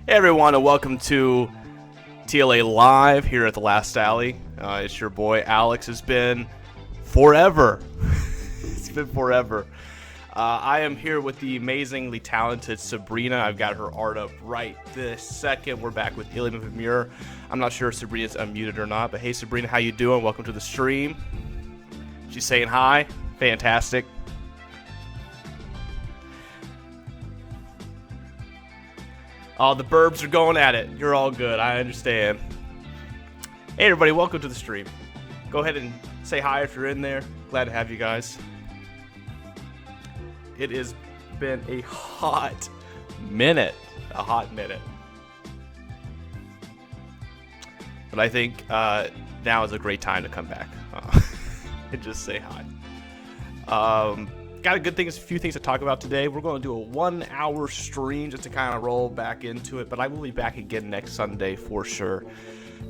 Hey everyone, and welcome to TLA Live here at the Last Alley. It's your boy Alex. It's been forever. It's been forever. I am here with the amazingly talented Sabrina. I've got her art up right this second. We're back with Ilya Mimir. I'm not sure if Sabrina's unmuted or not, but hey Sabrina, how you doing? Welcome to the stream. She's saying hi. Fantastic. Oh, the burbs are going at it. You're all good. I understand. Hey, everybody. Welcome to the stream. Go ahead and say hi if you're in there. Glad to have you guys. It has been a hot minute. A hot minute. But I think now is a great time to come back and just say hi. Got a few things to talk about today. We're going to do a 1-hour stream just to kind of roll back into it, but I will be back again next Sunday for sure.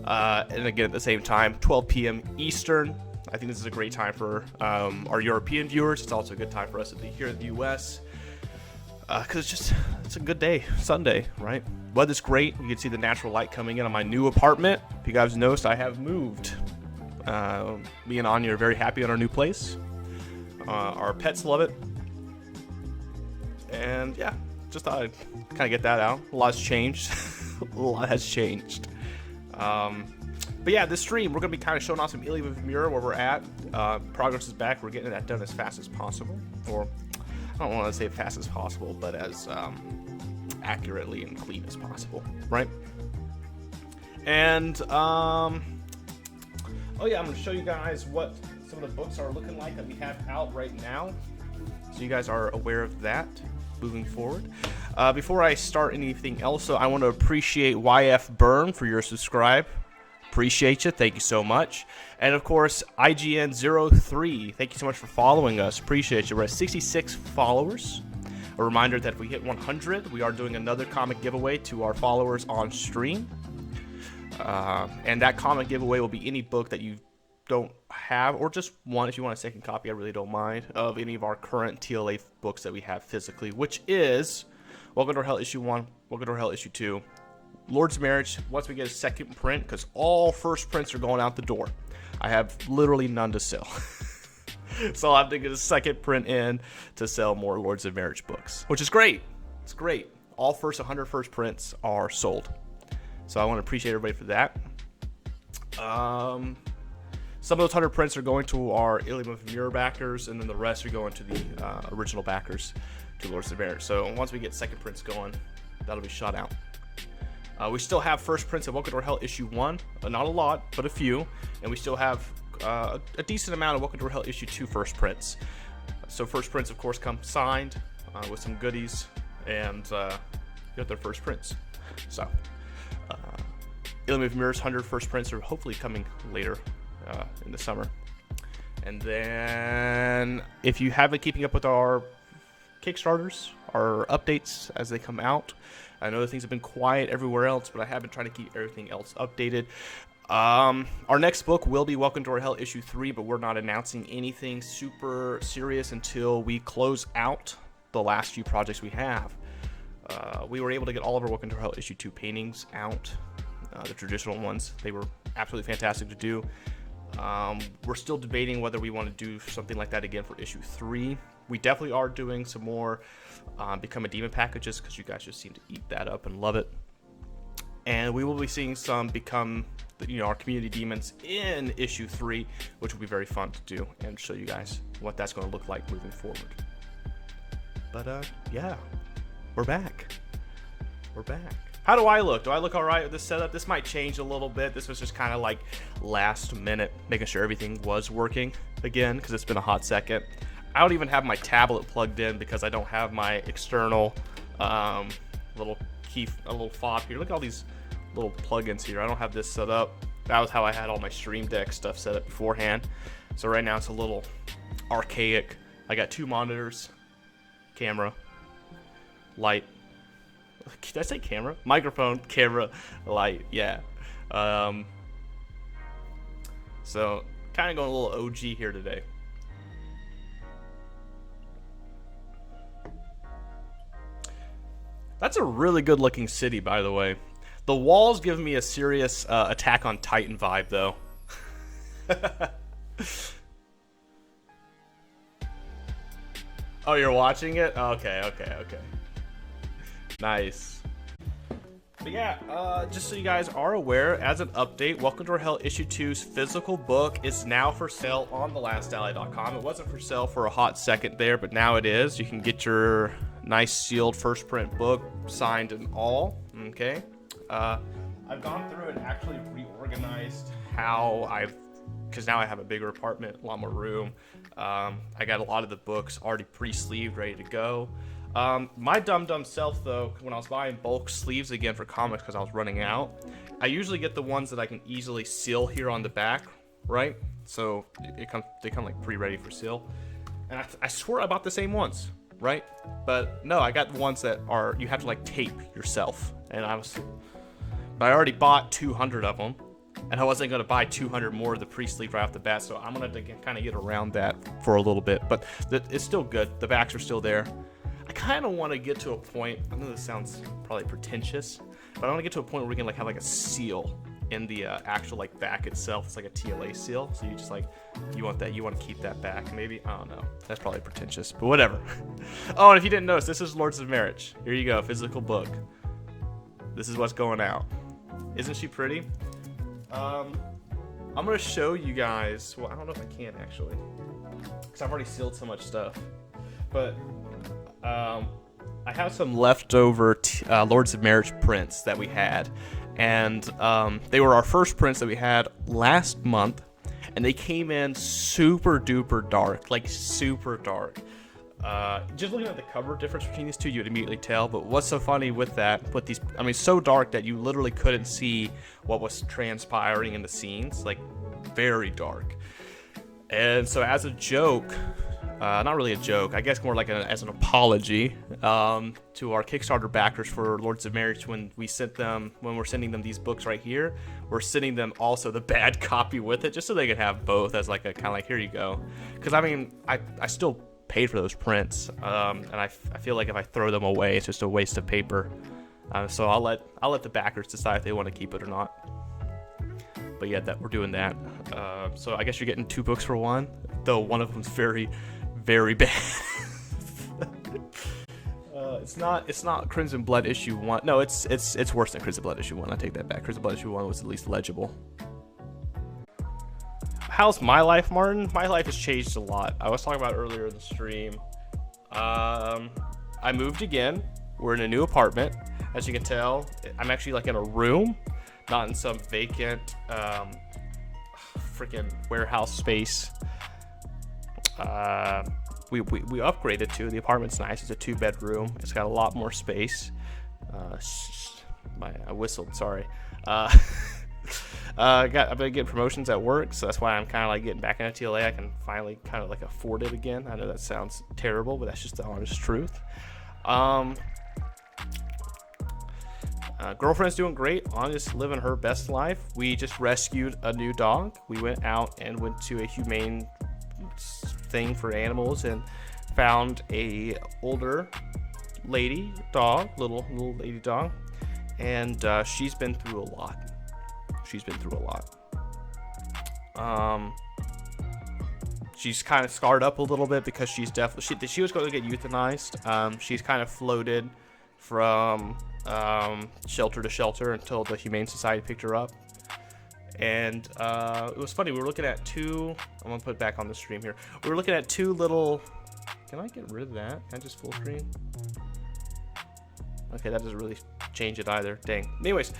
And again, at the same time, 12 p.m. Eastern. I think this is a great time for our European viewers. It's also a good time for us to be here in the U.S. Because it's a good day, Sunday, right? Weather's great. You can see the natural light coming in on my new apartment. If you guys noticed, I have moved. Me and Anya are very happy on our new place. Our pets love it. And yeah, just thought I'd kind of get that out. A lot's changed. A lot has changed. But yeah, this stream, we're going to be kind of showing off some Ilya Mimir, where we're at. Progress is back. We're getting that done as fast as possible. Or, I don't want to say fast as possible, but as accurately and clean as possible, right? And, oh yeah, I'm going to show you guys what some of the books are looking like that we have out right now, so you guys are aware of that moving forward. Before I start anything else, I want to appreciate YF Burn for your subscribe. Appreciate you. Thank you so much. And of course, IGN03, thank you so much for following us. Appreciate you. We're at 66 followers. A reminder that if we hit 100, we are doing another comic giveaway to our followers on stream. And that comic giveaway will be any book that you don't have, or just one if you want a second copy, I really don't mind, of any of our current TLA books that we have physically, which is Welcome to Hell Issue 1, Welcome to Hell Issue 2, Lords of Marriage, once we get a second print, because all first prints are going out the door. I have literally none to sell. So I'll have to get a second print in to sell more Lords of Marriage books, which is great. It's great. All 100 first prints are sold. So I want to appreciate everybody for that. Some of those 100 prints are going to our Ilya Mimir backers, and then the rest are going to the original backers to Lords of Marriage. So once we get second prints going, that'll be shot out. We still have first prints of Welcome to Hell Issue 1. Not a lot, but a few. And we still have a decent amount of Welcome to Hell Issue 2 first prints. So first prints, of course, come signed with some goodies, and get their first prints. So Ilya Mimir's 100 first prints are hopefully coming later in the summer. And then if you haven't keeping up with our Kickstarters, our updates as they come out, I know that things have been quiet everywhere else, but I have been trying to keep everything else updated. Our next book will be Welcome to Hell Issue 3, but we're not announcing anything super serious until we close out the last few projects we have. We were able to get all of our Welcome to Hell Issue 2 paintings out, the traditional ones. They were absolutely fantastic to do. We're still debating whether we want to do something like that again for issue 3. We definitely are doing some more Become a Demon packages, because you guys just seem to eat that up and love it. And we will be seeing some Become, our community demons in issue 3, which will be very fun to do and show you guys what that's going to look like moving forward. But yeah, we're back. We're back. How do I look? Do I look all right with this setup? This might change a little bit. This was just kind of like last minute, making sure everything was working again, because it's been a hot second. I don't even have my tablet plugged in because I don't have my external little fob here. Look at all these little plugins here. I don't have this set up. That was how I had all my Stream Deck stuff set up beforehand. So right now it's a little archaic. I got 2 monitors, camera, light. Did I say camera? Microphone, camera, light, yeah. So, kind of going a little OG here today. That's a really good looking city, by the way. The walls give me a serious Attack on Titan vibe, though. Oh, you're watching it? Okay. Nice. But yeah, just so you guys are aware, as an update, Welcome to Our Hell Issue 2's physical book is now for sale on thelastTLA.com. It wasn't for sale for a hot second there, but now it is. You can get your nice sealed first print book, signed and all, okay? I've gone through and actually reorganized because now I have a bigger apartment, a lot more room. I got a lot of the books already pre-sleeved, ready to go. My dumb self, though, when I was buying bulk sleeves again for comics because I was running out, I usually get the ones that I can easily seal here on the back, right? So they come like pre-ready for seal. And I swear I bought the same ones, right? But no, I got the ones that you have to like tape yourself. And I already bought 200 of them. And I wasn't going to buy 200 more of the pre-sleeve right off the bat, so I'm going to kind of get around that for a little bit. But it's still good. The backs are still there. I kind of want to get to a point, I know this sounds probably pretentious, but I want to get to a point where we can like have like a seal in the actual like back itself. It's like a TLA seal, so you just like, you want to keep that back. Maybe, I don't know. That's probably pretentious, but whatever. Oh, and if you didn't notice, this is Lords of Marriage. Here you go, physical book. This is what's going out. Isn't she pretty? I'm gonna show you guys. Well, I don't know if I can actually, because I've already sealed so much stuff. But I have some leftover Lords of Marriage prints that we had, and they were our first prints that we had last month, and they came in super duper dark, like super dark. Just looking at the cover difference between these two, you would immediately tell. But what's so funny with these, I mean, so dark that you literally couldn't see what was transpiring in the scenes, like very dark. And so as a joke, not really a joke, I guess more like as an apology to our Kickstarter backers for Lords of Marriage, when we're sending them these books right here, we're sending them also the bad copy with it, just so they can have both as like a kind of like, here you go. Because I mean, I still paid for those prints, and I feel like if I throw them away, it's just a waste of paper. So I'll let the backers decide if they want to keep it or not. But yeah, we're doing that. So I guess you're getting 2 books for one, though one of them's very, very bad. It's not Crimson Blood issue 1. No, it's worse than Crimson Blood issue 1. I take that back. Crimson Blood issue 1 was at least legible. How's my life, Martin? My life has changed a lot. I was talking about earlier in the stream. I moved again. We're in a new apartment. As you can tell, I'm actually like in a room, not in some vacant freaking warehouse space. We upgraded to. The apartment's nice. It's a 2-bedroom. It's got a lot more space. I whistled, sorry. I've been getting promotions at work, so that's why I'm kind of like getting back into TLA. I can finally kind of like afford it again. I know that sounds terrible, but that's just the honest truth. Girlfriend's doing great. Anya's living her best life. We just rescued a new dog. We went out and went to a humane thing for animals and found a older lady dog, little lady dog, and she's been through a lot. She's kind of scarred up a little bit because she was going to get euthanized. She's kind of floated from shelter to shelter until the Humane Society picked her up. And it was funny, we were looking at I'm gonna put it back on the stream here. We were looking at 2 little, can I get rid of that? Can I just full screen? Okay, that doesn't really change it either, dang. Anyways,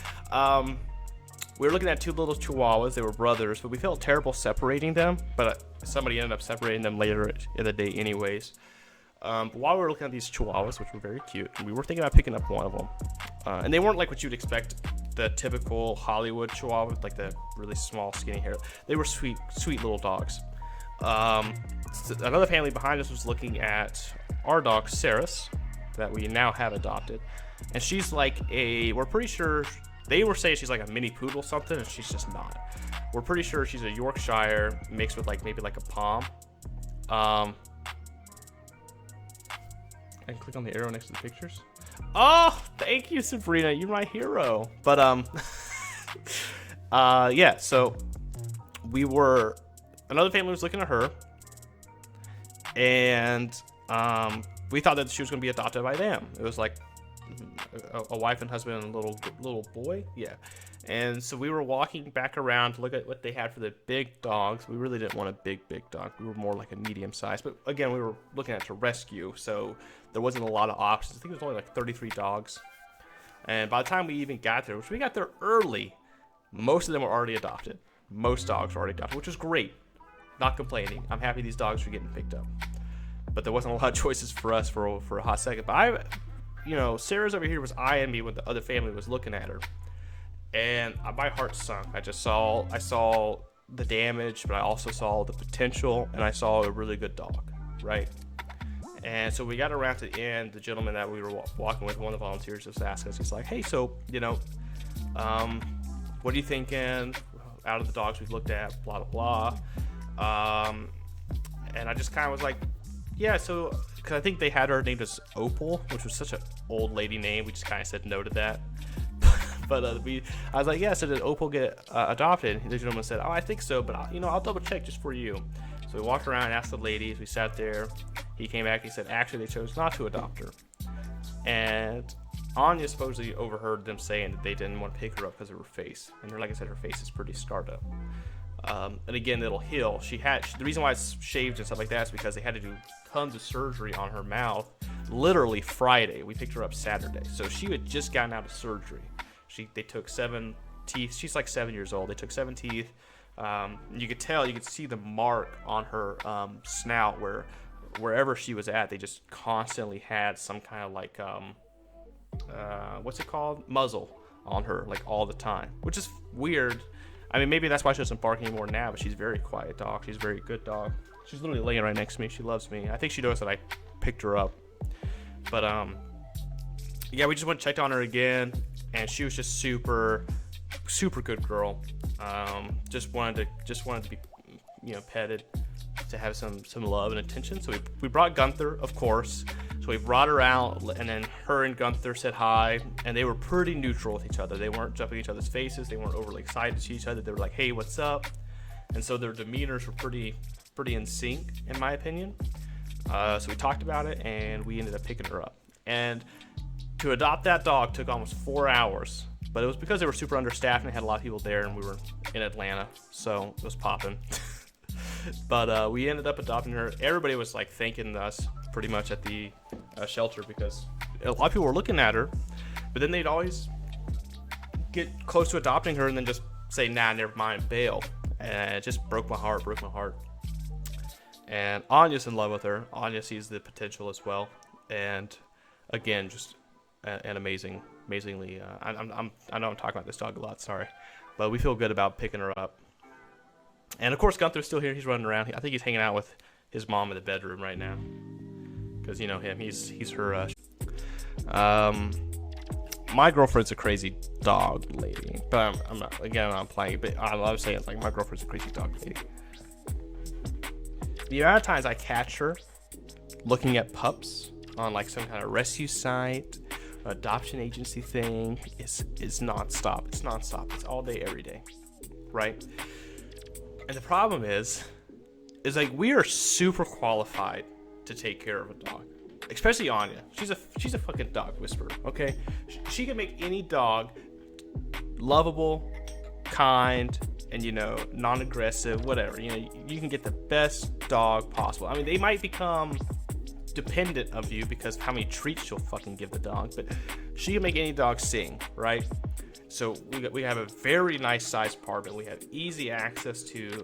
we were looking at 2 little chihuahuas. They were brothers, but we felt terrible separating them, but somebody ended up separating them later in the day anyways. But while we were looking at these chihuahuas, which were very cute, we were thinking about picking up one of them. And they weren't like what you'd expect, the typical Hollywood chihuahua with like the really small skinny hair. They were sweet little dogs. Another family behind us was looking at our dog, Saris, that we now have adopted. And she's like we're pretty sure, they were saying she's like a mini poodle something, and she's just not. We're pretty sure she's a Yorkshire mixed with like maybe like a Pom. I can click on the arrow next to the pictures. Oh, thank you, Sabrina. You're my hero. But yeah. So another family was looking at her, and we thought that she was going to be adopted by them. It was like a wife and husband and a little boy. Yeah. And so we were walking back around to look at what they had for the big dogs. We really didn't want a big dog. We were more like a medium size. But again, we were looking at to rescue, so there wasn't a lot of options. I think it was only like 33 dogs. And by the time we even got there, which we got there early, most of them were already adopted. Most dogs were already adopted, which was great. Not complaining. I'm happy these dogs were getting picked up. But there wasn't a lot of choices for us for a hot second. But Sarah's over here was eyeing me when the other family was looking at her. And my heart sunk. I saw the damage, but I also saw the potential, and I saw a really good dog, right? And so we got around to the end. The gentleman that we were walking with, one of the volunteers, just asked us, he's like, hey, so, what are you thinking out of the dogs we've looked at, blah, blah, blah. And I just kind of was like, yeah, so, because I think they had her named as Opal, which was such an old lady name. We just kind of said no to that. But I was like, yeah, so did Opal get adopted? The gentleman said, oh, I think so, but I'll double check just for you. So we walked around and asked the ladies. We sat there. He came back and he said, actually, they chose not to adopt her. And Anya supposedly overheard them saying that they didn't want to pick her up because of her face. And like I said, her face is pretty scarred up. And again, it'll heal. The reason why it's shaved and stuff like that is because they had to do tons of surgery on her mouth literally Friday. We picked her up Saturday. So she had just gotten out of surgery. They took 7 teeth. She's like 7 years old. They took 7 teeth. You could see the mark on her snout wherever she was at, they just constantly had some kind of like, what's it called? Muzzle on her, like all the time, which is weird. I mean, maybe that's why she doesn't bark anymore now, but she's a very quiet dog. She's a very good dog. She's literally laying right next to me. She loves me. I think she knows that I picked her up. But, yeah, we just went and checked on her again. And she was just super good girl. Just wanted to be, petted, to have some love and attention. So we brought Gunther, of course. So we brought her out, and then her and Gunther said hi, and they were pretty neutral with each other. They weren't jumping in each other's faces. They weren't overly excited to see each other. They were like, hey, what's up? And so their demeanors were pretty in sync, in my opinion. So we talked about it, and we ended up picking her up. And to adopt that dog took almost 4 hours, but it was because they were super understaffed and they had a lot of people there, and we were in Atlanta, so it was popping. But we ended up adopting her. Everybody was like thanking us pretty much at the shelter, because a lot of people were looking at her, but then they'd always get close to adopting her and then just say, nah, never mind, bail. And it just broke my heart. And Anya's in love with her. Anya sees the potential as well, and again, just and amazingly. I know I'm talking about this dog a lot, sorry, but we feel good about picking her up. And of course, Gunther's still here. He's running around. I think he's hanging out with his mom in the bedroom right now, because him. He's her. My girlfriend's a crazy dog lady, but I'm not. Again, I'm playing. But I was saying, like, my girlfriend's a crazy dog lady. The amount of times I catch her looking at pups on like some kind of rescue site, adoption agency thing, is nonstop. It's nonstop. It's all day, every day, right? And the problem is like, we are super qualified to take care of a dog, especially Anya. She's a fucking dog whisperer. Okay, she can make any dog lovable, kind, and non-aggressive, whatever. You can get the best dog possible. I mean, they might become dependent of you because of how many treats you'll fucking give the dog, but she can make any dog sing, right? So we have a very nice sized apartment. We have easy access to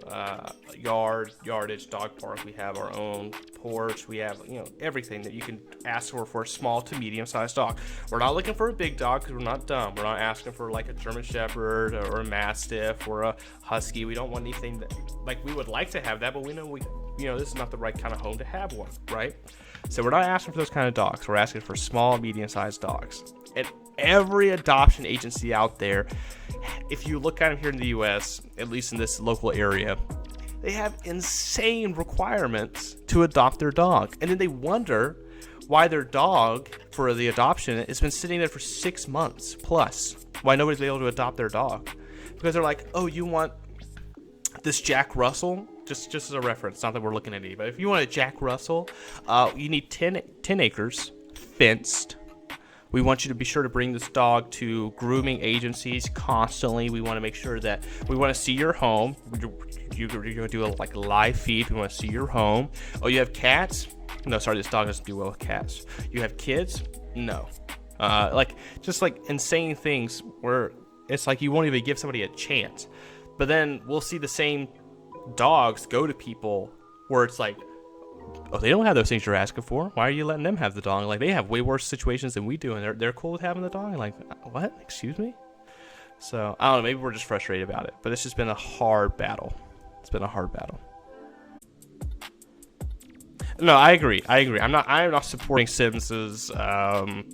yardage, dog park. We have our own porch. We have everything that you can ask for a small to medium sized dog. We're not looking for a big dog because we're not dumb. We're not asking for like a German Shepherd or a Mastiff or a Husky. We don't want anything that, like, we would like to have that, but we know this is not the right kind of home to have one, right? So we're not asking for those kind of dogs. We're asking for small, medium-sized dogs. And every adoption agency out there, if you look at them here in the U.S., at least in this local area, they have insane requirements to adopt their dog. And then they wonder why their dog for the adoption has been sitting there for 6 months plus. Why nobody's been able to adopt their dog? Because they're like, oh, you want this Jack Russell? Just as a reference, not that we're looking at any, but if you want a Jack Russell, you need 10 acres, fenced. We want you to be sure to bring this dog to grooming agencies constantly. We want to make sure that we want to see your home. You're going to do a live feed. We want to see your home. Oh, you have cats? No, sorry, this dog doesn't do well with cats. You have kids? No. Just insane things where it's like you won't even give somebody a chance. But then we'll see the same dogs go to people where it's like, oh, they don't have those things you're asking for. Why are you letting them have the dog? Like, they have way worse situations than we do, and they're cool with having the dog. Like, what? Excuse me? So, I don't know. Maybe we're just frustrated about it. But it's just been a hard battle. It's been a hard battle. No, I agree. I'm not supporting Sims's. I'm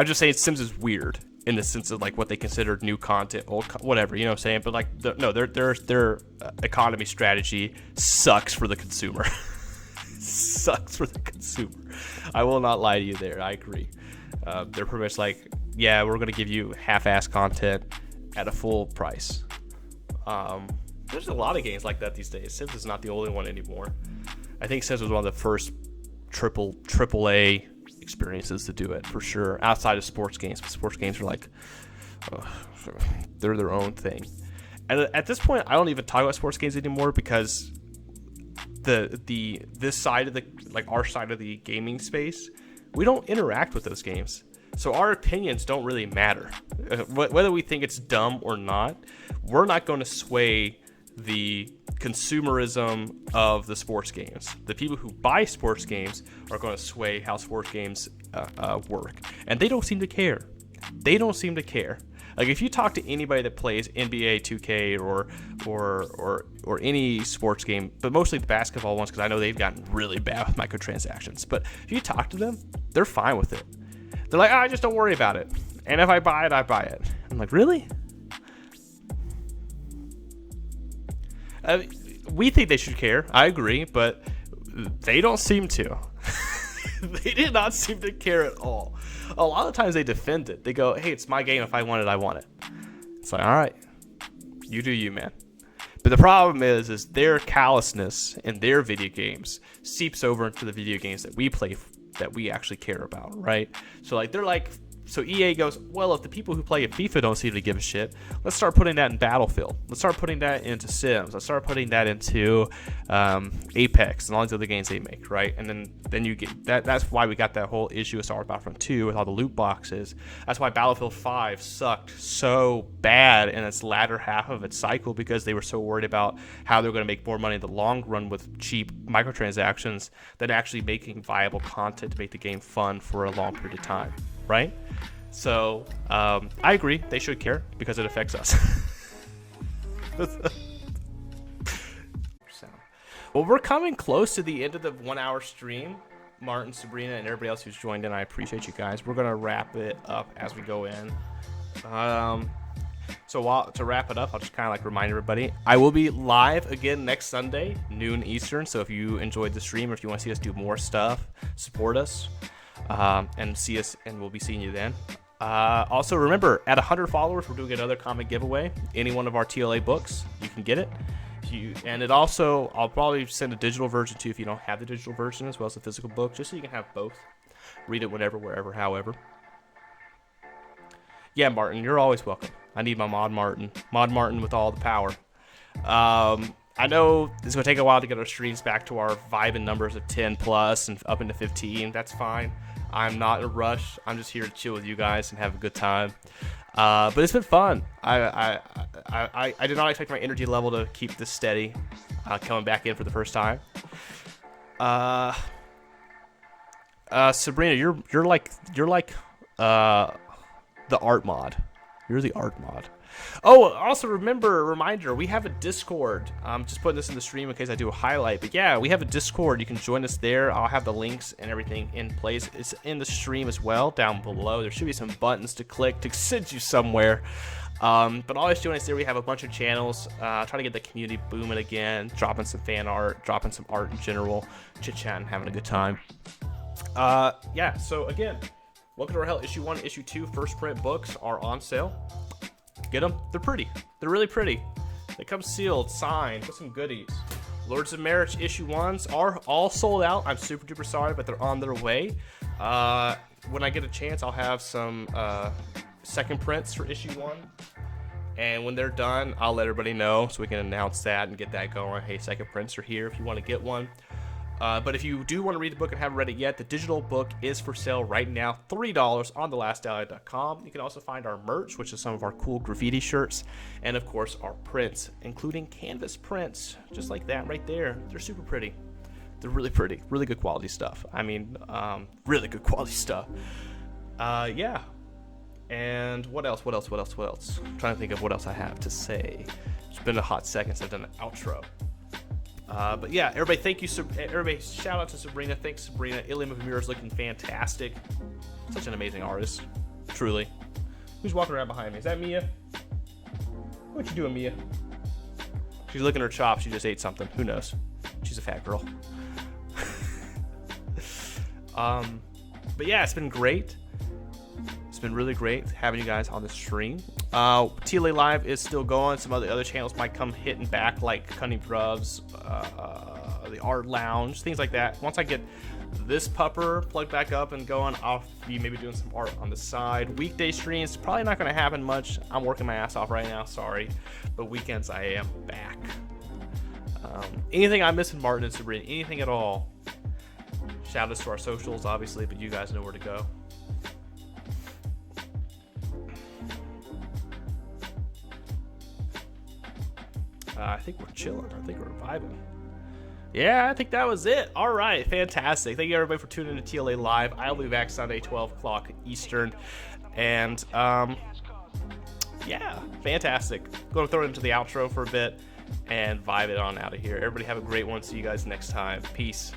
just saying Sims is weird in the sense of what they consider new content, old whatever, you know what I'm saying? But their economy strategy sucks for the consumer. Sucks for the consumer. I will not lie to you there. I agree. They're pretty much like, yeah, we're going to give you half-ass content at a full price. There's a lot of games like that these days. Sims is not the only one anymore. I think Sims was one of the first AAA experiences to do it, for sure, outside of sports games. But sports games are they're their own thing. And at this point, I don't even talk about sports games anymore because this side of our side of the gaming space, we don't interact with those games, so our opinions don't really matter. Whether we think it's dumb or not, we're not going to sway the consumerism of the sports games. The people who buy sports games are going to sway how sports games work, and they don't seem to care. They don't seem to care. Like, if you talk to anybody that plays NBA 2K or any sports game, but mostly the basketball ones, because I know they've gotten really bad with microtransactions. But if you talk to them, they're fine with it. They're like, I just don't worry about it. And if I buy it, I buy it. I'm like, really? We think they should care. I agree, but they don't seem to. They did not seem to care at all. A lot of times they defend it. They go, hey, it's my game. If I want it, I want it. It's like, all right, you do you, man. But the problem is their callousness in their video games seeps over into the video games that we play, that we actually care about, right? So they're like, so EA goes, well, if the people who play at FIFA don't seem to give a shit, let's start putting that in Battlefield. Let's start putting that into Sims. Let's start putting that into Apex and all these other games they make, right? And then you get that. That's why we got that whole issue with Star Wars Battlefront 2 with all the loot boxes. That's why Battlefield 5 sucked so bad in its latter half of its cycle, because they were so worried about how they're going to make more money in the long run with cheap microtransactions than actually making viable content to make the game fun for a long period of time. Right? So, I agree. They should care because it affects us. Well, we're coming close to the end of the 1 hour stream. Martin, Sabrina, and everybody else who's joined in, I appreciate you guys. We're going to wrap it up as we go in. So to wrap it up, I'll just kind of remind everybody, I will be live again next Sunday, noon Eastern. So if you enjoyed the stream, or if you want to see us do more stuff, support us. And see us, and we'll be seeing you then. Also, remember, at 100 followers, we're doing another comic giveaway. Any one of our TLA books, you can get it. I'll probably send a digital version too if you don't have the digital version, as well as the physical book, just so you can have both. Read it whenever, wherever, however. Yeah, Martin, you're always welcome. I need my Mod Martin with all the power. I know it's going to take a while to get our streams back to our vibing numbers of 10 plus and up into 15. That's fine. I'm not in a rush. I'm just here to chill with you guys and have a good time. But it's been fun. I did not expect my energy level to keep this steady coming back in for the first time. Sabrina, you're like the art mod. You're the art mod. Oh, also reminder, we have a Discord. I'm just putting this in the stream in case I do a highlight. But yeah, we have a Discord. You can join us there. I'll have the links and everything in place. It's in the stream as well, down below. There should be some buttons to click to send you somewhere. But always join us there. We have a bunch of channels. Trying to get the community booming again. Dropping some fan art. Dropping some art in general. Chit-chatting, having a good time. Yeah, so again, Welcome to Our Hell issue 1, issue 2, first print books are on sale. Get them. They're pretty. They're really pretty. They come sealed, signed, with some goodies. Lords of Marriage issue 1s are all sold out. I'm super duper sorry, but they're on their way. When I get a chance, I'll have some second prints for issue 1. And when they're done, I'll let everybody know so we can announce that and get that going. Hey, second prints are here if you want to get one. But if you do want to read the book and haven't read it yet, the digital book is for sale right now, $3 on thelastally.com. You can also find our merch, which is some of our cool graffiti shirts, and of course our prints, including canvas prints, just like that right there. They're super pretty. They're really pretty, really good quality stuff. I mean, really good quality stuff. Yeah. And what else? I'm trying to think of what else I have to say. It's been a hot second since I've done an outro. But yeah, everybody, thank you. Everybody, shout out to Sabrina. Thanks, Sabrina. Ilium of Amir is looking fantastic. Such an amazing artist, truly. Who's walking around behind me? Is that Mia? What you doing, Mia? She's licking her chops. She just ate something. Who knows? She's a fat girl. But yeah, it's been great. It's been really great having you guys on the stream. TLA Live is still going. Some other channels might come hitting back, like Cunning Bruvs, the Art Lounge, things like that. Once I get this pupper plugged back up and going, I'll be maybe doing some art on the side. Weekday streams, probably not going to happen much. I'm working my ass off right now, sorry. But weekends, I am back. Anything I'm missing, Martin and Sabrina, anything at all, shout outs to our socials, obviously, but you guys know where to go. I think we're chilling. I think we're vibing. Yeah, I think that was it. All right, fantastic. Thank you, everybody, for tuning in to TLA Live. I'll be back Sunday, 12 o'clock Eastern. And, yeah, fantastic. Going to throw it into the outro for a bit and vibe it on out of here. Everybody have a great one. See you guys next time. Peace.